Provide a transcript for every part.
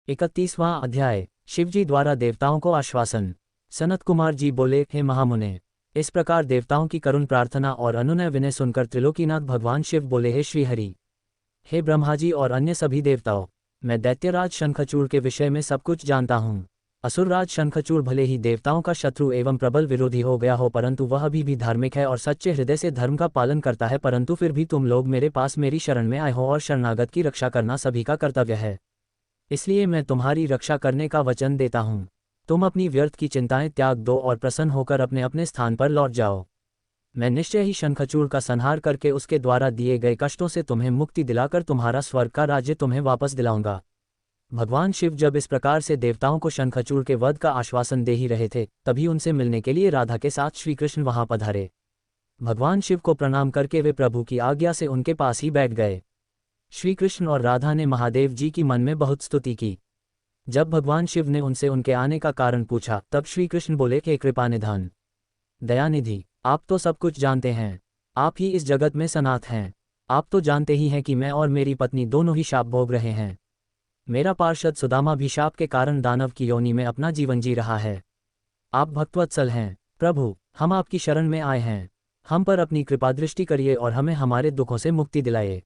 31वां अध्याय। शिवजी द्वारा देवताओं को आश्वासन। सनत कुमार जी बोले, हे महामुने, इस प्रकार देवताओं की करुण प्रार्थना और अनुनय विनय सुनकर त्रिलोकीनाथ भगवान शिव बोले, हे श्रीहरि, हे ब्रह्माजी और अन्य सभी देवताओं, मैं दैत्यराज शंखचूड़ के विषय में सब कुछ जानता हूँ। असुरराज शंखचूड़ भले ही देवताओं का शत्रु एवं प्रबल विरोधी हो गया हो, परंतु वह अभी भी धार्मिक है और सच्चे हृदय से धर्म का पालन करता है। परंतु फिर भी तुम लोग मेरे पास मेरी शरण में आए हो और शरणागत की रक्षा करना सभी का कर्तव्य है, इसलिए मैं तुम्हारी रक्षा करने का वचन देता हूँ। तुम अपनी व्यर्थ की चिंताएं त्याग दो और प्रसन्न होकर अपने अपने स्थान पर लौट जाओ। मैं निश्चय ही शंखचूड़ का संहार करके उसके द्वारा दिए गए कष्टों से तुम्हें मुक्ति दिलाकर तुम्हारा स्वर्ग का राज्य तुम्हें वापस दिलाऊंगा। भगवान शिव जब इस प्रकार से देवताओं को शंखचूड़ के वध का आश्वासन दे ही रहे थे, तभी उनसे मिलने के लिए राधा के साथ श्रीकृष्ण वहां पधारे। भगवान शिव को प्रणाम करके वे प्रभु की आज्ञा से उनके पास ही बैठ गए। श्रीकृष्ण और राधा ने महादेव जी की मन में बहुत स्तुति की। जब भगवान शिव ने उनसे उनके आने का कारण पूछा, तब श्रीकृष्ण बोले, हे कृपानिधान, दयानिधि, आप तो सब कुछ जानते हैं, आप ही इस जगत में सनाथ हैं। आप तो जानते ही हैं कि मैं और मेरी पत्नी दोनों ही शाप भोग रहे हैं। मेरा पार्षद सुदामा भी शाप के कारण दानव की योनि में अपना जीवन जी रहा है। आप भक्तवत्सल हैं प्रभु, हम आपकी शरण में आए हैं। हम पर अपनी कृपा दृष्टि करिए और हमें हमारे दुखों से मुक्ति दिलाइए।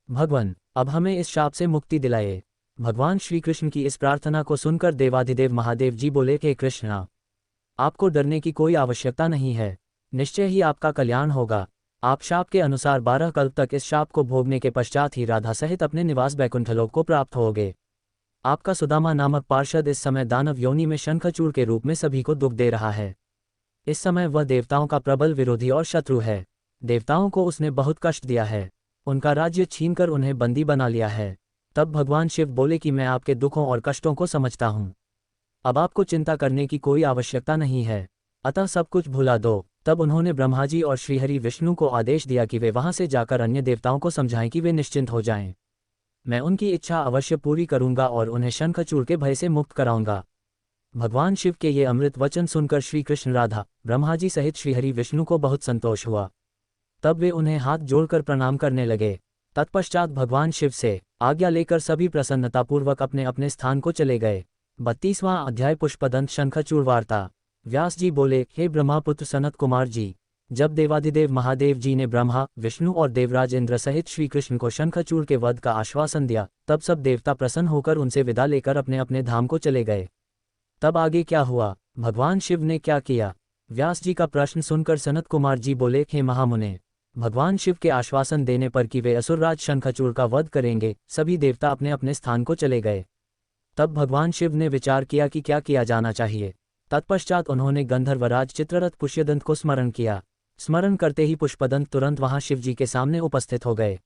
भगवान, अब हमें इस शाप से मुक्ति दिलाइए। भगवान श्रीकृष्ण की इस प्रार्थना को सुनकर देवाधिदेव महादेव जी बोले, हे कृष्णा, आपको डरने की कोई आवश्यकता नहीं है, निश्चय ही आपका कल्याण होगा। आप शाप के अनुसार 12 कल्प तक इस शाप को भोगने के पश्चात ही राधा सहित अपने निवास बैकुंठलोक को प्राप्त होगे। आपका सुदामा नामक पार्षद इस समय दानव योनि में शंखचूड़ के रूप में सभी को दुख दे रहा है। इस समय वह देवताओं का प्रबल विरोधी और शत्रु है। देवताओं को उसने बहुत कष्ट दिया है, उनका राज्य छीनकर उन्हें बंदी बना लिया है। तब भगवान शिव बोले कि मैं आपके दुखों और कष्टों को समझता हूँ, अब आपको चिंता करने की कोई आवश्यकता नहीं है, अतः सब कुछ भुला दो। तब उन्होंने ब्रह्माजी और श्रीहरि विष्णु को आदेश दिया कि वे वहां से जाकर अन्य देवताओं को समझाएं कि वे निश्चिंत हो जाएं। मैं उनकी इच्छा अवश्य पूरी करूंगा और उन्हें शंखचूड़ के भय से मुक्त कराऊंगा। भगवान शिव के ये अमृत वचन सुनकर श्रीकृष्ण, राधा, ब्रह्माजी सहित श्रीहरि विष्णु को बहुत संतोष हुआ। तब वे उन्हें हाथ जोड़कर प्रणाम करने लगे। तत्पश्चात भगवान शिव से आज्ञा लेकर सभी प्रसन्नतापूर्वक अपने अपने स्थान को चले गए। 32वां अध्याय। पुष्पदंत शंखचूड़ वार्ता। व्यास जी बोले, हे ब्रह्मापुत्र सनत कुमार जी, जब देवाधिदेव महादेव जी ने ब्रह्मा, विष्णु और देवराज इंद्र सहित श्रीकृष्ण को शंखचूड़ के वध का आश्वासन दिया, तब सब देवता प्रसन्न होकर उनसे विदा लेकर अपने अपने धाम को चले गए। तब आगे क्या हुआ, भगवान शिव ने क्या किया? व्यास जी का प्रश्न सुनकर सनत कुमार जी बोले, हे महामुने, भगवान शिव के आश्वासन देने पर कि वे असुरराज शंखचूड़ का वध करेंगे, सभी देवता अपने अपने स्थान को चले गए। तब भगवान शिव ने विचार किया कि क्या किया जाना चाहिए। तत्पश्चात उन्होंने गंधर्वराज चित्ररथ पुष्यदंत को स्मरण किया। स्मरण करते ही पुष्पदंत तुरंत वहां शिव जी के सामने उपस्थित हो गए।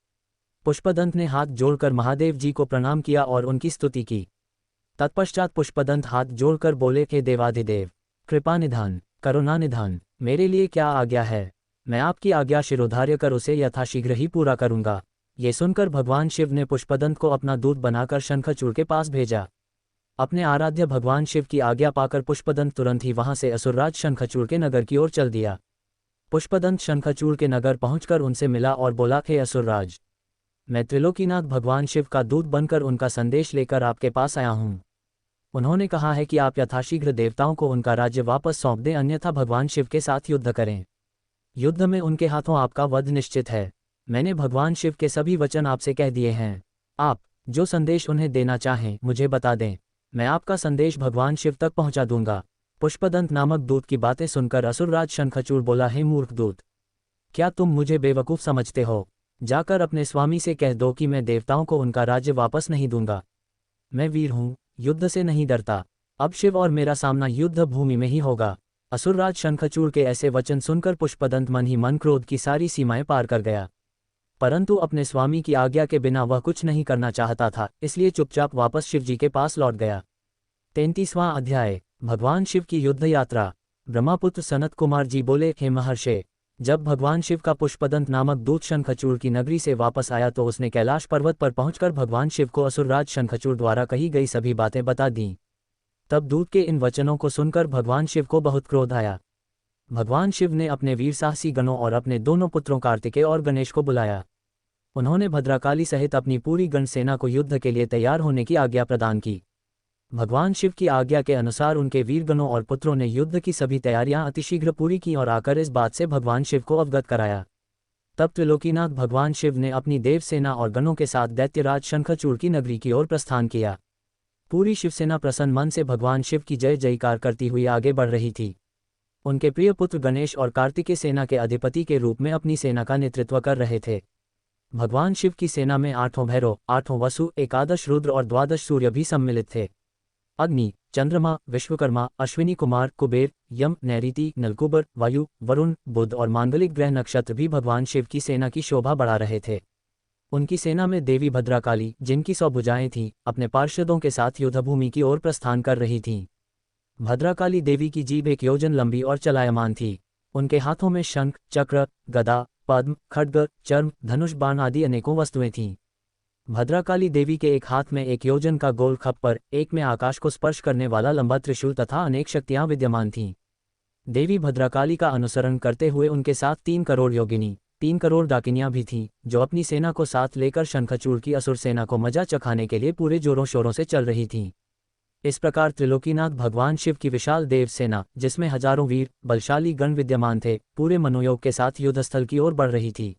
पुष्पदंत ने हाथ जोड़कर महादेव जी को प्रणाम किया और उनकी स्तुति की। तत्पश्चात पुष्पदंत हाथ जोड़कर बोले, हे देवाधिदेव, कृपानिधान, करुणानिधान, मेरे लिए क्या आज्ञा है? मैं आपकी आज्ञा शिरोधार्य कर उसे यथाशीघ्र ही पूरा करूंगा। ये सुनकर भगवान शिव ने पुष्पदंत को अपना दूत बनाकर शंखचूड़ के पास भेजा। अपने आराध्य भगवान शिव की आज्ञा पाकर पुष्पदंत तुरंत ही वहां से असुरराज शंखचूड़ के नगर की ओर चल दिया। पुष्पदंत शंखचूड़ के नगर पहुंचकर उनसे मिला और बोला, हे असुरराज, मैं त्रिलोकीनाथ भगवान शिव का दूत बनकर उनका संदेश लेकर आपके पास आया हूं। उन्होंने कहा है कि आप यथाशीघ्र देवताओं को उनका राज्य वापस सौंप दें, अन्यथा भगवान शिव के साथ युद्ध करें। युद्ध में उनके हाथों आपका वध निश्चित है। मैंने भगवान शिव के सभी वचन आपसे कह दिए हैं। आप जो संदेश उन्हें देना चाहें मुझे बता दें, मैं आपका संदेश भगवान शिव तक पहुंचा दूंगा। पुष्पदंत नामक दूत की बातें सुनकर असुरराज शंखचूड़ बोला, हे मूर्ख दूत, क्या तुम मुझे बेवकूफ़ समझते हो? जाकर अपने स्वामी से कह दो कि मैं देवताओं को उनका राज्य वापस नहीं दूंगा। मैं वीर हूँ, युद्ध से नहीं डरता। अब शिव और मेरा सामना युद्ध भूमि में ही होगा। असुरराज शंखचूड़ के ऐसे वचन सुनकर पुष्पदंत मन ही मन क्रोध की सारी सीमाएं पार कर गया, परंतु अपने स्वामी की आज्ञा के बिना वह कुछ नहीं करना चाहता था, इसलिए चुपचाप वापस शिवजी के पास लौट गया। 33वां अध्याय। भगवान शिव की युद्ध यात्रा। ब्रह्मापुत्र सनत कुमार जी बोले, हे महर्षि, जब भगवान शिव का पुष्पदंत नामक दूत शंखचूड़ की नगरी से वापस आया तो उसने कैलाश पर्वत पर पहुंचकर भगवान शिव को असुरराज शंखचूड़ द्वारा कही गई सभी बातें बता दीं। तब दूत के इन वचनों को सुनकर भगवान शिव को बहुत क्रोध आया। भगवान शिव ने अपने वीर साहसी गणों और अपने दोनों पुत्रों कार्तिकेय और गणेश को बुलाया। उन्होंने भद्रकाली सहित अपनी पूरी गण सेना को युद्ध के लिए तैयार होने की आज्ञा प्रदान की। भगवान शिव की आज्ञा के अनुसार उनके वीरगणों और पुत्रों ने युद्ध की सभी तैयारियां अतिशीघ्र पूरी की और आकर इस बात से भगवान शिव को अवगत कराया। तब त्रिलोकीनाथ भगवान शिव ने अपनी देव सेना और गणों के साथ दैत्यराज शंखचूड़ की नगरी की ओर प्रस्थान किया। पूरी शिवसेना प्रसन्न मन से भगवान शिव की जय जयकार करती हुई आगे बढ़ रही थी। उनके प्रिय पुत्र गणेश और कार्तिकेय सेना के अधिपति के रूप में अपनी सेना का नेतृत्व कर रहे थे। भगवान शिव की सेना में 8 भैरव, 8 वसु, 11 रुद्र और 12 सूर्य भी सम्मिलित थे। अग्नि, चंद्रमा, विश्वकर्मा, अश्विनी कुमार, कुबेर, यम, नैऋति, नलकुबर, वायु, वरुण, बुध और मांगलिक ग्रह नक्षत्र भी भगवान शिव की सेना की शोभा बढ़ा रहे थे। उनकी सेना में देवी भद्राकाली, जिनकी 100 भुजाएं थीं, अपने पार्षदों के साथ युद्धभूमि की ओर प्रस्थान कर रही थीं। भद्राकाली देवी की जीभ 1 योजन लंबी और चलायमान थी। उनके हाथों में शंख, चक्र, गदा, पद्म, खड्ग, चर्म, धनुष बाण आदि अनेकों वस्तुएं थीं। भद्राकाली देवी के एक हाथ में 1 योजन का गोल खप्पर, एक में आकाश को स्पर्श करने वाला लंबा त्रिशूल तथा अनेक शक्तियां विद्यमान थीं। देवी भद्राकाली का अनुसरण करते हुए उनके साथ 3 करोड़ योगिनी, 3 करोड़ डाकिनियां भी थीं, जो अपनी सेना को साथ लेकर शंखचूड़ की असुर सेना को मजा चखाने के लिए पूरे जोरों शोरों से चल रही थीं। इस प्रकार त्रिलोकीनाथ भगवान शिव की विशाल देव सेना, जिसमें हजारों वीर बलशाली गण विद्यमान थे, पूरे मनोयोग के साथ युद्धस्थल की ओर बढ़ रही थी।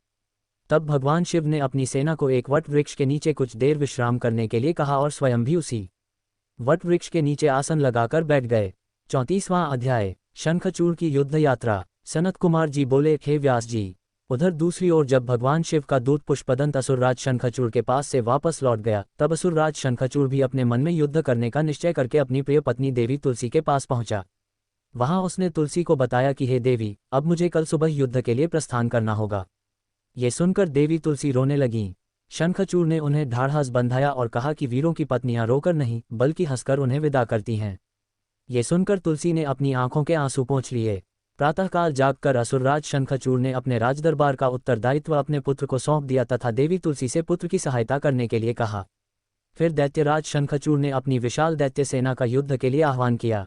तब भगवान शिव ने अपनी सेना को एक वट वृक्ष के नीचे कुछ देर विश्राम करने के लिए कहा और स्वयं भी उसी वट वृक्ष के नीचे आसन लगाकर बैठ गए। 34वां अध्याय, शंखचूड़ की युद्ध यात्रा। सनत कुमार जी बोले, हे व्यास जी। उधर दूसरी ओर जब भगवान शिव का दूत पुष्पदंत असुरराज शंखचूड़ के पास से वापस लौट गया, तब असुरराज शंखचूड़ भी अपने मन में युद्ध करने का निश्चय करके अपनी प्रिय पत्नी देवी तुलसी के पास पहुंचा। वहां उसने तुलसी को बताया कि हे देवी, अब मुझे कल सुबह युद्ध के लिए प्रस्थान करना होगा। ये सुनकर देवी तुलसी रोने लगीं। शंखचूड़ ने उन्हें ढाढ़स बंधाया और कहा कि वीरों की पत्नियां रोकर नहीं बल्कि हंसकर उन्हें विदा करती हैं। ये सुनकर तुलसी ने अपनी आंखों के आंसू पोंछ लिए। प्रातःकाल जागकर असुरराज शंखचूड़ ने अपने राजदरबार का उत्तरदायित्व अपने पुत्र को सौंप दिया तथा देवी तुलसी से पुत्र की सहायता करने के लिए कहा। फिर दैत्यराज शंखचूड़ ने अपनी विशाल दैत्य सेना का युद्ध के लिए आह्वान किया।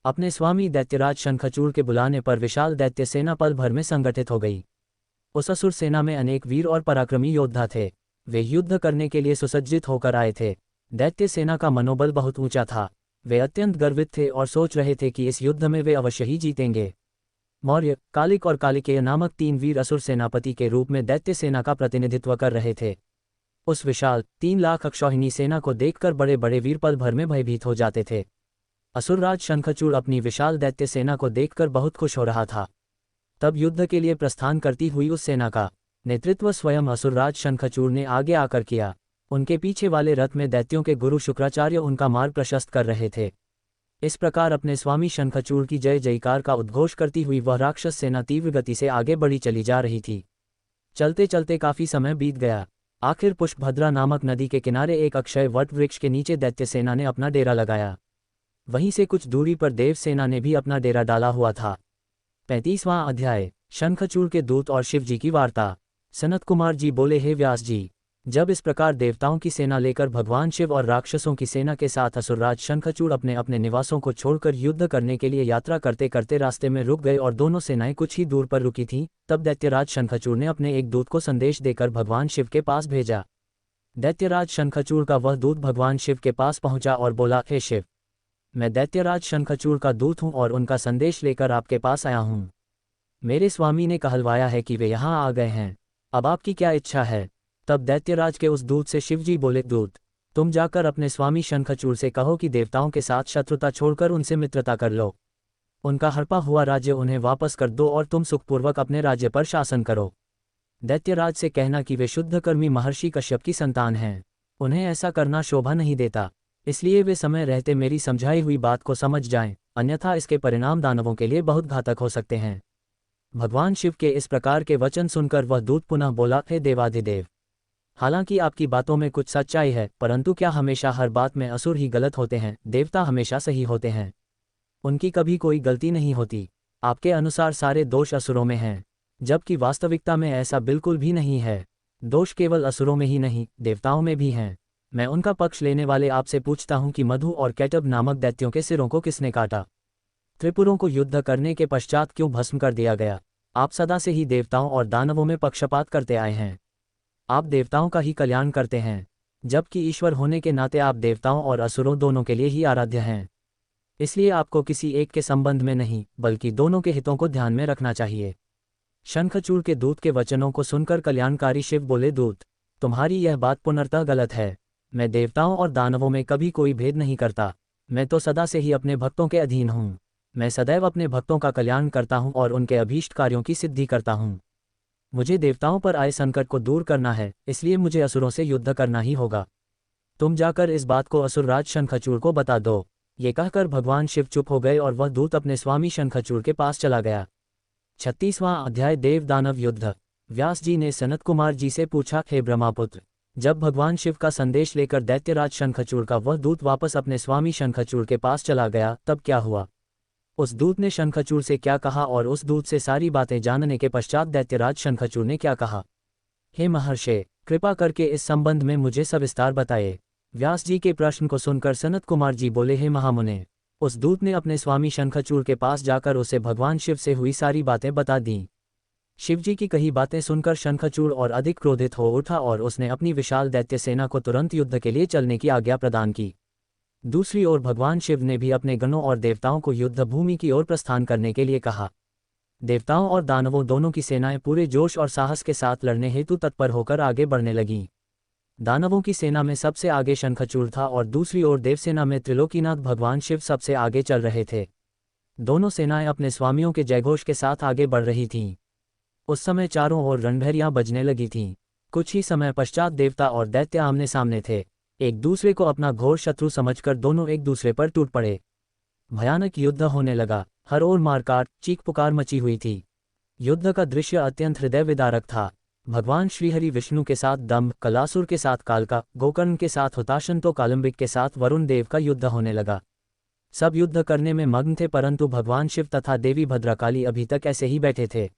अपने स्वामी दैत्यराज शंखचूड़ के बुलाने पर विशाल दैत्य सेना पल भर में संगठित हो गई। उस असुर सेना में अनेक वीर और पराक्रमी योद्धा थे। वे युद्ध करने के लिए सुसज्जित होकर आए थे। दैत्य सेना का मनोबल बहुत ऊंचा था। वे अत्यंत गर्वित थे और सोच रहे थे कि इस युद्ध में वे अवश्य ही जीतेंगे। मौर्य, कालिक और कालिकेय नामक 3 वीर असुर सेनापति के रूप में दैत्य सेना का प्रतिनिधित्व कर रहे थे। उस विशाल 3 लाख अक्षौहिणी सेना को देखकर बड़े बड़े वीर पल भर में भयभीत हो जाते थे। असुरराज शंखचूड़ अपनी विशाल दैत्य सेना को देखकर बहुत खुश हो रहा था। तब युद्ध के लिए प्रस्थान करती हुई उस सेना का नेतृत्व स्वयं असुरराज शंखचूड़ ने आगे आकर किया। उनके पीछे वाले रथ में दैत्यों के गुरु शुक्राचार्य उनका मार्ग प्रशस्त कर रहे थे। इस प्रकार अपने स्वामी शंखचूड़ की जय जयकार का उद्घोष करती हुई वह राक्षस सेना तीव्र गति से आगे बढ़ी चली जा रही थी। चलते चलते काफी समय बीत गया। आखिर पुष्पभद्रा नामक नदी के किनारे एक अक्षय वट वृक्ष के नीचे दैत्य सेना ने अपना डेरा लगाया। वहीं से कुछ दूरी पर देव सेना ने भी अपना डेरा डाला हुआ था। 35वां अध्याय, शंखचूड़ के दूत और शिवजी की वार्ता। सनत कुमार जी बोले, हे व्यास जी। जब इस प्रकार देवताओं की सेना लेकर भगवान शिव और राक्षसों की सेना के साथ असुरराज शंखचूड़ अपने अपने निवासों को छोड़कर युद्ध करने के लिए यात्रा करते करते रास्ते में रुक गए और दोनों सेनाएं कुछ ही दूर पर रुकी थीं, तब दैत्यराज शंखचूड़ ने अपने एक दूत को संदेश देकर भगवान शिव के पास भेजा। दैत्यराज शंखचूड़ का वह दूत भगवान शिव के पास पहुंचा और बोला, हे शिव, मैं दैत्यराज शंखचूड़ का दूत हूं और उनका संदेश लेकर आपके पास आया हूं। मेरे स्वामी ने कहलवाया है कि वे यहाँ आ गए हैं। अब आपकी क्या इच्छा है? तब दैत्यराज के उस दूत से शिवजी बोले, दूत, तुम जाकर अपने स्वामी शंखचूड़ से कहो कि देवताओं के साथ शत्रुता छोड़कर उनसे मित्रता कर लो। उनका हड़पा हुआ राज्य उन्हें वापस कर दो और तुम सुखपूर्वक अपने राज्य पर शासन करो। दैत्यराज से कहना कि वे शुद्धकर्मी महर्षि कश्यप की संतान हैं। उन्हें ऐसा करना शोभा नहीं देता, इसलिए वे समय रहते मेरी समझाई हुई बात को समझ जाएं, अन्यथा इसके परिणाम दानवों के लिए बहुत घातक हो सकते हैं। भगवान शिव के इस प्रकार के वचन सुनकर वह दूत पुनः बोला, हे देवाधिदेव, हालांकि आपकी बातों में कुछ सच्चाई है, परंतु क्या हमेशा हर बात में असुर ही गलत होते हैं? देवता हमेशा सही होते हैं, उनकी कभी कोई गलती नहीं होती। आपके अनुसार सारे दोष असुरों में हैं, जबकि वास्तविकता में ऐसा बिल्कुल भी नहीं है। दोष केवल असुरों में ही नहीं, देवताओं में भी हैं। मैं उनका पक्ष लेने वाले आपसे पूछता हूं कि मधु और कैटब नामक दैत्यों के सिरों को किसने काटा? त्रिपुरों को युद्ध करने के पश्चात क्यों भस्म कर दिया गया? आप सदा से ही देवताओं और दानवों में पक्षपात करते आए हैं। आप देवताओं का ही कल्याण करते हैं। जबकि ईश्वर होने के नाते आप देवताओं और असुरों दोनों के लिए ही आराध्य हैं। इसलिए आपको किसी एक के संबंध में नहीं बल्कि दोनों के हितों को ध्यान में रखना चाहिए। शंखचूड़ के दूत के वचनों को सुनकर कल्याणकारी शिव बोले, दूत, तुम्हारी यह बात पूर्णतः गलत है। मैं देवताओं और दानवों में कभी कोई भेद नहीं करता। मैं तो सदा से ही अपने भक्तों के अधीन हूँ। मैं सदैव अपने भक्तों का कल्याण करता हूँ और उनके अभीष्ट कार्यों की सिद्धि करता हूँ। मुझे देवताओं पर आए संकट को दूर करना है, इसलिए मुझे असुरों से युद्ध करना ही होगा। तुम जाकर इस बात को असुरराज शंखचूड़ को बता दो। ये कहकर भगवान शिव चुप हो गए और वह दूत अपने स्वामी शंखचूड़ के पास चला गया। 36वां अध्याय देव दानव युद्ध। व्यास जी ने सनत कुमार जी से पूछा, हे ब्रह्मापुत्र, जब भगवान शिव का संदेश लेकर दैत्यराज शंखचूड़ का वह दूत वापस अपने स्वामी शंखचूड़ के पास चला गया, तब क्या हुआ? उस दूत ने शंखचूड़ से क्या कहा और उस दूत से सारी बातें जानने के पश्चात दैत्यराज शंखचूड़ ने क्या कहा? हे महर्षि, कृपा करके इस संबंध में मुझे सविस्तार बताए। व्यास जी के प्रश्न को सुनकर सनत कुमार जी बोले, हे महामुने, उस दूत ने अपने स्वामी शंखचूड़ के पास जाकर उसे भगवान शिव से हुई सारी बातें बता दीं। शिवजी की कही बातें सुनकर शंखचूड़ और अधिक क्रोधित हो उठा और उसने अपनी विशाल दैत्य सेना को तुरंत युद्ध के लिए चलने की आज्ञा प्रदान की। दूसरी ओर भगवान शिव ने भी अपने गणों और देवताओं को युद्ध भूमि की ओर प्रस्थान करने के लिए कहा। देवताओं और दानवों दोनों की सेनाएं पूरे जोश और साहस के साथ लड़ने हेतु तत्पर होकर आगे बढ़ने लगीं। दानवों की सेना में सबसे आगे शंखचूड़ था और दूसरी ओर देवसेना में त्रिलोकीनाथ भगवान शिव सबसे आगे चल रहे थे। दोनों सेनाएं अपने स्वामियों के जयघोष के साथ आगे बढ़ रही थीं। उस समय चारों ओर रणभेरियां बजने लगी थीं। कुछ ही समय पश्चात देवता और दैत्य आमने सामने थे। एक दूसरे को अपना घोर शत्रु समझकर दोनों एक दूसरे पर टूट पड़े। भयानक युद्ध होने लगा। हर ओर मारकाट, चीख पुकार मची हुई थी। युद्ध का दृश्य अत्यंत हृदय विदारक था। भगवान श्रीहरि विष्णु के साथ दंभ, कलासुर के साथ कालका, गोकर्ण के साथ हुताशन तो कालंबिक के साथ वरुण देव का युद्ध होने लगा। सब युद्ध करने में मग्न थे, परंतु भगवान शिव तथा देवी भद्रकाली अभी तक ऐसे ही बैठे थे।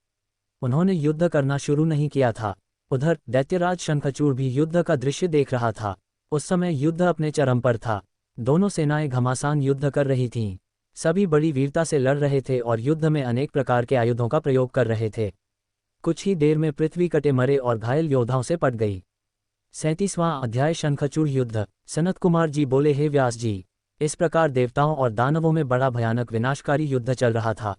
उन्होंने युद्ध करना शुरू नहीं किया था। उधर दैत्यराज शंखचूड़ भी युद्ध का दृश्य देख रहा था। उस समय युद्ध अपने चरम पर था। दोनों सेनाएं घमासान युद्ध कर रही थीं। सभी बड़ी वीरता से लड़ रहे थे और युद्ध में अनेक प्रकार के आयुधों का प्रयोग कर रहे थे। कुछ ही देर में पृथ्वी कटे मरे और घायल योद्धाओं से पट गई। 37वां अध्याय शंखचूड़ युद्ध। सनत कुमार जी बोले, हे व्यास जी, इस प्रकार देवताओं और दानवों में बड़ा भयानक विनाशकारी युद्ध चल रहा था।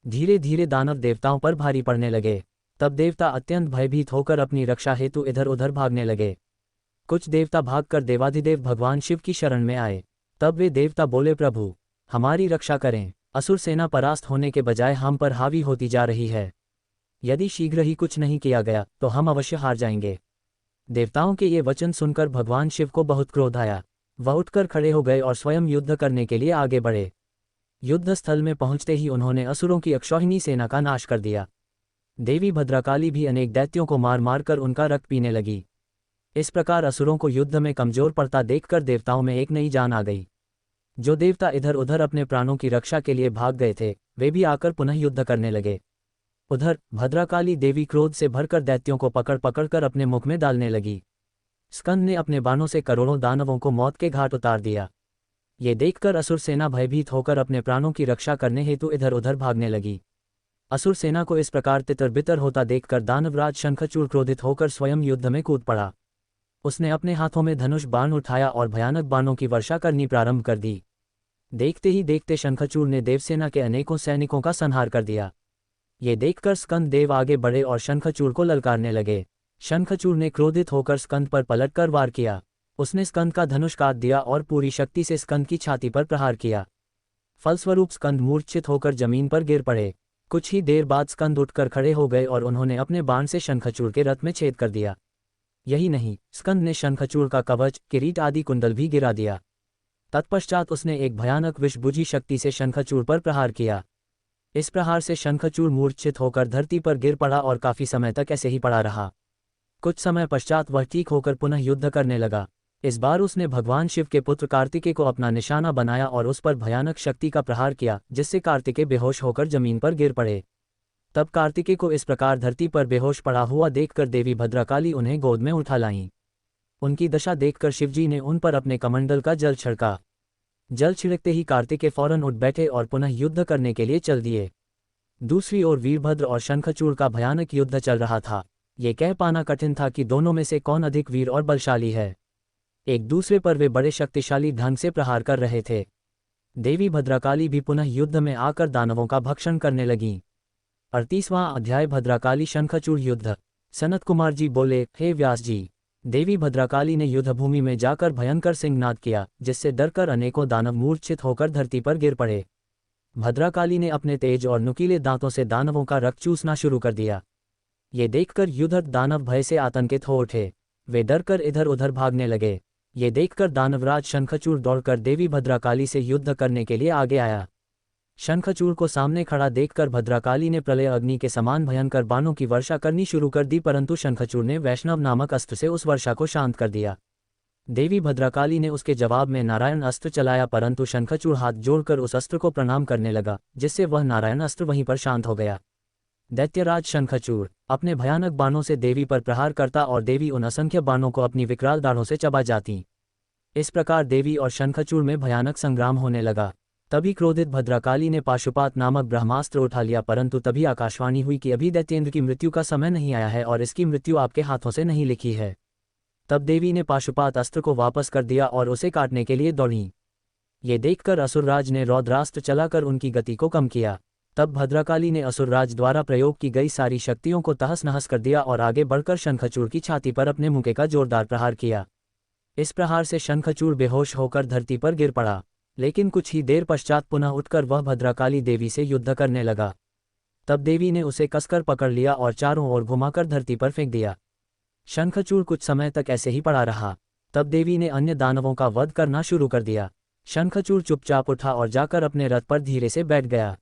धीरे धीरे दानव देवताओं पर भारी पड़ने लगे। तब देवता अत्यंत भयभीत होकर अपनी रक्षा हेतु इधर उधर भागने लगे। कुछ देवता भागकर देवाधिदेव भगवान शिव की शरण में आए। तब वे देवता बोले, प्रभु, हमारी रक्षा करें। असुर सेना परास्त होने के बजाय हम पर हावी होती जा रही है। यदि शीघ्र ही कुछ नहीं किया गया तो हम अवश्य हार जाएंगे। देवताओं के ये वचन सुनकर भगवान शिव को बहुत क्रोध आया। वह उठकर खड़े हो गए और स्वयं युद्ध करने के लिए आगे बढ़े। युद्ध स्थल में पहुंचते ही उन्होंने असुरों की अक्षौहिणी सेना का नाश कर दिया। देवी भद्रकाली भी अनेक दैत्यों को मार मार कर उनका रक्त पीने लगी। इस प्रकार असुरों को युद्ध में कमजोर पड़ता देखकर देवताओं में एक नई जान आ गई। जो देवता इधर उधर अपने प्राणों की रक्षा के लिए भाग गए थे, वे भी आकर पुनः युद्ध करने लगे। उधर भद्रकाली देवी क्रोध से भरकर दैत्यों को पकड़ पकड़ कर अपने मुख में डालने लगी। स्कंद ने अपने बाणों से करोड़ों दानवों को मौत के घाट उतार दिया। ये देखकर असुर सेना भयभीत होकर अपने प्राणों की रक्षा करने हेतु इधर उधर भागने लगी। असुर सेना को इस प्रकार तितर बितर होता देखकर दानवराज शंखचूड़ क्रोधित होकर स्वयं युद्ध में कूद पड़ा। उसने अपने हाथों में धनुष बाण उठाया और भयानक बाणों की वर्षा करनी प्रारंभ कर दी। देखते ही देखते शंखचूड़ ने देवसेना के अनेकों सैनिकों का संहार कर दिया। ये देखकर स्कंद देव आगे बढ़े और शंखचूड़ को ललकारने लगे। शंखचूड़ ने क्रोधित होकर स्कंद पर पलटकर वार किया। उसने स्कंद का धनुष काट दिया और पूरी शक्ति से स्कंद की छाती पर प्रहार किया। फलस्वरूप स्कंद मूर्छित होकर जमीन पर गिर पड़े। कुछ ही देर बाद स्कंद उठकर खड़े हो गए और उन्होंने अपने बाण से शंखचूड़ के रथ में छेद कर दिया। यही नहीं, स्कंद ने शंखचूड़ का कवच, किरीट आदि कुंडल भी गिरा दिया। तत्पश्चात उसने एक भयानक विषबुझी शक्ति से शंखचूड़ पर प्रहार किया। इस प्रहार से शंखचूड़ मूर्छित होकर धरती पर गिर पड़ा और काफी समय तक ऐसे ही पड़ा रहा। कुछ समय पश्चात वह ठीक होकर पुनः युद्ध करने लगा। इस बार उसने भगवान शिव के पुत्र कार्तिकेय को अपना निशाना बनाया और उस पर भयानक शक्ति का प्रहार किया, जिससे कार्तिकेय बेहोश होकर जमीन पर गिर पड़े। तब कार्तिकेय को इस प्रकार धरती पर बेहोश पड़ा हुआ देखकर देवी भद्रकाली उन्हें गोद में उठा लाईं। उनकी दशा देखकर शिवजी ने उन पर अपने कमंडल का जल छिड़का। जल छिड़कते ही कार्तिकेय फौरन उठ बैठे और पुनः युद्ध करने के लिए चल दिए। दूसरी ओर वीरभद्र और शंखचूड़ का भयानक युद्ध चल रहा था। ये कह पाना कठिन था कि दोनों में से कौन अधिक वीर और बलशाली है। एक दूसरे पर वे बड़े शक्तिशाली ढंग से प्रहार कर रहे थे। देवी भद्रकाली भी पुनः युद्ध में आकर दानवों का भक्षण करने लगीं। 38वां अध्याय भद्रकाली शंखचूड़ युद्ध। सनत कुमार जी बोले, हे व्यास जी, देवी भद्रकाली ने युद्धभूमि में जाकर भयंकर सिंहनाद किया, जिससे डरकर अनेकों दानव मूर्छित होकर धरती पर गिर पड़े। भद्रकाली ने अपने तेज और नुकीले दांतों से दानवों का रक्त चूसना शुरू कर दिया। ये देखकर युद्धरत दानव भय से आतंकित हो उठे। वे डरकर इधर उधर भागने लगे। ये देखकर दानवराज शंखचूड़ दौड़कर देवी भद्रकाली से युद्ध करने के लिए आगे आया। शंखचूड़ को सामने खड़ा देखकर भद्रकाली ने प्रलय अग्नि के समान भयंकर बाणों की वर्षा करनी शुरू कर दी, परंतु शंखचूड़ ने वैष्णव नामक अस्त्र से उस वर्षा को शांत कर दिया। देवी भद्रकाली ने उसके जवाब में नारायण अस्त्र चलाया, परंतु शंखचूड़ हाथ जोड़कर उस अस्त्र को प्रणाम करने लगा, जिससे वह नारायण अस्त्र वहीं पर शांत हो गया। दैत्यराज शंखचूड़ अपने भयानक बाणों से देवी पर प्रहार करता और देवी उन असंख्य बाणों को अपनी विकराल दाढ़ों से चबा जाती। इस प्रकार देवी और शंखचूड़ में भयानक संग्राम होने लगा। तभी क्रोधित भद्रकाली ने पाशुपात नामक ब्रह्मास्त्र उठा लिया, परंतु तभी आकाशवाणी हुई कि अभी दैत्येंद्र की मृत्यु का समय नहीं आया है और इसकी मृत्यु आपके हाथों से नहीं लिखी है। तब देवी ने पाशुपात अस्त्र को वापस कर दिया और उसे काटने के लिए दौड़ी। ये देखकर असुरराज ने रौद्रास्त्र चलाकर उनकी गति को कम किया। तब भद्रकाली ने असुरराज द्वारा प्रयोग की गई सारी शक्तियों को तहस नहस कर दिया और आगे बढ़कर शंखचूड़ की छाती पर अपने मुक्के का जोरदार प्रहार किया। इस प्रहार से शंखचूड़ बेहोश होकर धरती पर गिर पड़ा, लेकिन कुछ ही देर पश्चात पुनः उठकर वह भद्रकाली देवी से युद्ध करने लगा। तब देवी ने उसे कसकर पकड़ लिया और चारों ओर घुमाकर धरती पर फेंक दिया। शंखचूड़ कुछ समय तक ऐसे ही पड़ा रहा। तब देवी ने अन्य दानवों का वध करना शुरू कर दिया। शंखचूड़ चुपचाप उठा और जाकर अपने रथ पर धीरे से बैठ गया।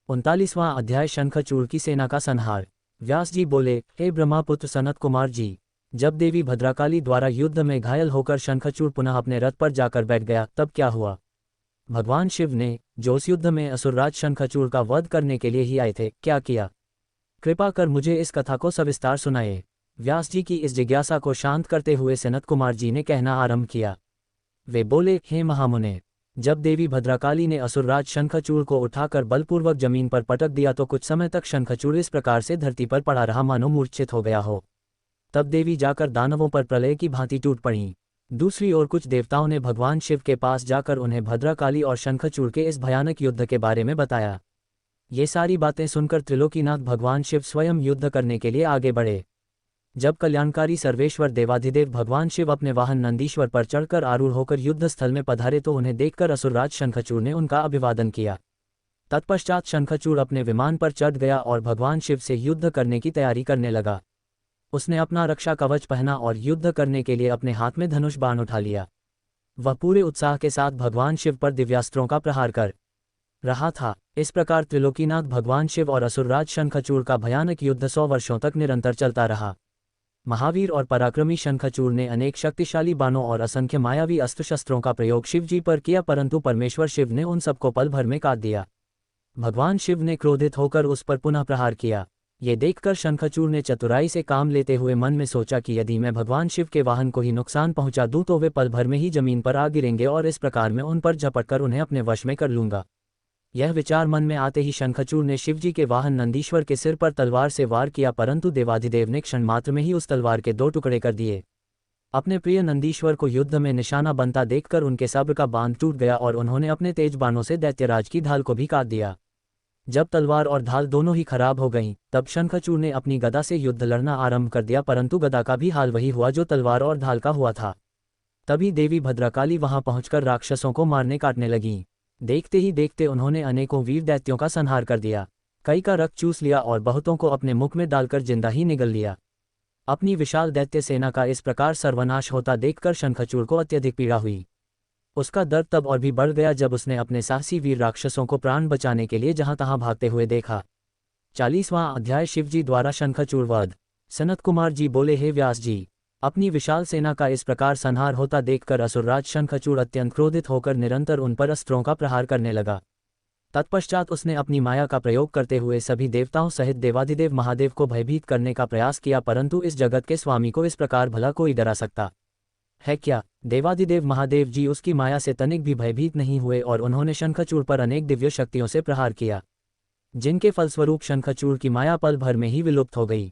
39वां अध्याय शंखचूड़ की सेना का संहार। व्यास जी बोले, हे ब्रह्मापुत्र सनत कुमार जी, जब देवी भद्रकाली द्वारा युद्ध में घायल होकर शंखचूड़ पुनः अपने रथ पर जाकर बैठ गया, तब क्या हुआ? भगवान शिव ने, जो उस युद्ध में असुरराज शंखचूड़ का वध करने के लिए ही आए थे, क्या किया? कृपा कर मुझे इस कथा को सविस्तार सुनाए। व्यास जी की इस जिज्ञासा को शांत करते हुए सनत कुमार जी ने कहना आरंभ किया। वे बोले, हे महामुने, जब देवी भद्रकाली ने असुरराज शंखचूड़ को उठाकर बलपूर्वक जमीन पर पटक दिया तो कुछ समय तक शंखचूड़ इस प्रकार से धरती पर पड़ा रहा मानो मूर्छित हो गया हो। तब देवी जाकर दानवों पर प्रलय की भांति टूट पड़ी। दूसरी ओर कुछ देवताओं ने भगवान शिव के पास जाकर उन्हें भद्रकाली और शंखचूड़ के इस भयानक युद्ध के बारे में बताया। ये सारी बातें सुनकर त्रिलोकीनाथ भगवान शिव स्वयं युद्ध करने के लिए आगे बढ़े। जब कल्याणकारी सर्वेश्वर देवाधिदेव भगवान शिव अपने वाहन नंदीश्वर पर चढ़कर आरूढ़ होकर युद्ध स्थल में पधारे तो उन्हें देखकर असुरराज शंखचूड़ ने उनका अभिवादन किया। तत्पश्चात शंखचूड़ अपने विमान पर चढ़ गया और भगवान शिव से युद्ध करने की तैयारी करने लगा। उसने अपना रक्षा कवच पहना और युद्ध करने के लिए अपने हाथ में धनुष बाण उठा लिया। वह पूरे उत्साह के साथ भगवान शिव पर दिव्यास्त्रों का प्रहार कर रहा था। इस प्रकार त्रिलोकीनाथ भगवान शिव और असुरराज शंखचूड़ का भयानक युद्ध 100 वर्षों तक निरंतर चलता रहा। महावीर और पराक्रमी शंखचूड़ ने अनेक शक्तिशाली बाणों और असंख्य मायावी अस्त्र शस्त्रों का प्रयोग शिवजी पर किया, परंतु परमेश्वर शिव ने उन सबको पल भर में काट दिया। भगवान शिव ने क्रोधित होकर उस पर पुनः प्रहार किया। ये देखकर शंखचूड़ ने चतुराई से काम लेते हुए मन में सोचा कि यदि मैं भगवान शिव के वाहन को ही नुकसान पहुंचा दूं तो वे पल भर में ही जमीन पर आ गिरेंगे और इस प्रकार मैं उन पर झपटकर उन्हें अपने वश में कर लूंगा। यह विचार मन में आते ही शंखचूड़ ने शिवजी के वाहन नंदीश्वर के सिर पर तलवार से वार किया, परंतु देवाधिदेव ने क्षण मात्र में ही उस तलवार के 2 टुकड़े कर दिए। अपने प्रिय नंदीश्वर को युद्ध में निशाना बनता देखकर उनके सब्र का बांध टूट गया और उन्होंने अपने तेज बाणों से दैत्यराज की ढाल को भी काट दिया। जब तलवार और ढाल दोनों ही खराब हो गईं, तब शंखचूड़ ने अपनी गदा से युद्ध लड़ना आरंभ कर दिया, परंतु गदा का भी हाल वही हुआ जो तलवार और ढाल का हुआ था। तभी देवी भद्रकाली वहां पहुंचकर राक्षसों को मारने काटने लगीं। देखते ही देखते उन्होंने अनेकों वीर दैत्यों का संहार कर दिया। कई का रक्त चूस लिया और बहुतों को अपने मुख में डालकर जिंदा ही निगल लिया। अपनी विशाल दैत्य सेना का इस प्रकार सर्वनाश होता देखकर शंखचूड़ को अत्यधिक पीड़ा हुई। उसका दर्द तब और भी बढ़ गया जब उसने अपने साहसी वीर राक्षसों को प्राण बचाने के लिए जहां तहां भागते हुए देखा। 40वां अध्याय शिवजी द्वारा शंखचूड़ वध। सनत कुमार जी बोले, हे व्यास जी, अपनी विशाल सेना का इस प्रकार संहार होता देखकर असुरराज शंखचूड़ अत्यंत क्रोधित होकर निरंतर उन पर अस्त्रों का प्रहार करने लगा। तत्पश्चात उसने अपनी माया का प्रयोग करते हुए सभी देवताओं सहित देवाधिदेव महादेव को भयभीत करने का प्रयास किया, परंतु इस जगत के स्वामी को इस प्रकार भला कोई डरा सकता है क्या? देवाधिदेव महादेव जी उसकी माया से तनिक भी भयभीत नहीं हुए और उन्होंने शंखचूड़ पर अनेक दिव्य शक्तियों से प्रहार किया, जिनके फलस्वरूप शंखचूड़ की माया पल भर में ही विलुप्त हो गई।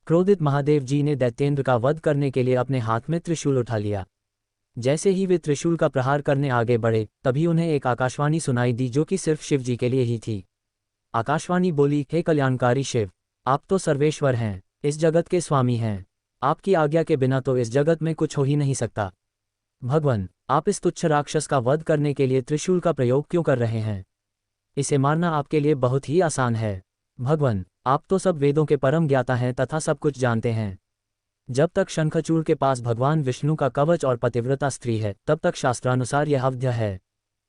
क्रोधित महादेव जी ने दैत्येंद्र का वध करने के लिए अपने हाथ में त्रिशूल उठा लिया। जैसे ही वे त्रिशूल का प्रहार करने आगे बढ़े, तभी उन्हें एक आकाशवाणी सुनाई दी जो कि सिर्फ शिव जी के लिए ही थी। आकाशवाणी बोली, हे कल्याणकारी शिव, आप तो सर्वेश्वर हैं, इस जगत के स्वामी हैं। आपकी आज्ञा के बिना तो इस जगत में कुछ हो ही नहीं सकता। भगवान, आप इस तुच्छ राक्षस का वध करने के लिए त्रिशूल का प्रयोग क्यों कर रहे हैं? इसे मारना आपके लिए बहुत ही आसान है। भगवान, आप तो सब वेदों के परम ज्ञाता हैं तथा सब कुछ जानते हैं। जब तक शंखचूड़ के पास भगवान विष्णु का कवच और पतिव्रता स्त्री है, तब तक शास्त्रानुसार यह अवध्य है।